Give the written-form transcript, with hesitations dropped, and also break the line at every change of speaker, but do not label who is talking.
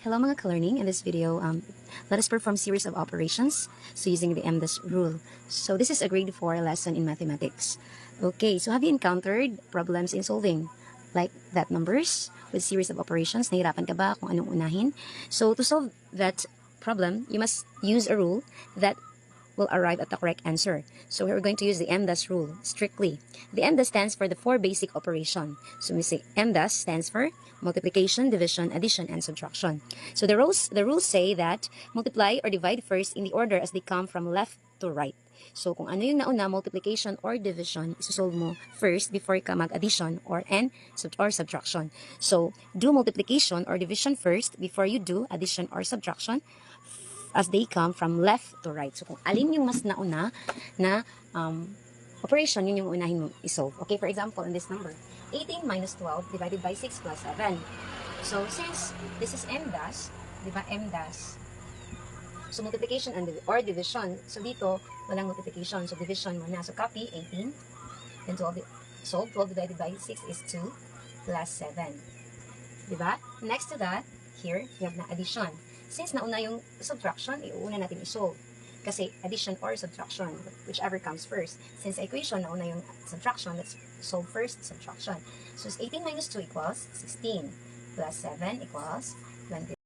Hello mga ka-learning. In this video, let us perform series of operations using the MDAS rule. So this is a grade 4 lesson in mathematics. Okay, so have you encountered problems in solving like that numbers with series of operations? Nahirapan ka ba kung anong unahin? So to solve that problem, you must use a rule that will arrive at the correct answer. So we're going to use the MDAS rule strictly. The MDAS stands for the 4 basic operation. So we say MDAS stands for multiplication, division, addition, and subtraction. So the rules say that multiply or divide first in the order as they come from left to right. So kung ano yung nauna, multiplication or division, isusolve mo first before ka mag-addition or subtraction. So do multiplication or division first before you do addition or subtraction as they come from left to right. So kung alin yung mas nauna na operation, yun yung unahin mo isolve. Okay, for example, in this number, 18 minus 12 divided by 6 plus 7. So since this is MDAS, di ba, MDAS, so multiplication or division, so dito, walang multiplication, so division mo na. So copy 18, then 12, solve, 12 divided by 6 is 2 plus 7. Di ba? Next to that, here, we have na addition. Since nauna yung subtraction, iuuna natin isolve. Kasi addition or subtraction, whichever comes first. Since equation, nauna yung subtraction, let's solve first subtraction. So 18 minus 2 equals 16 plus 7 equals 20.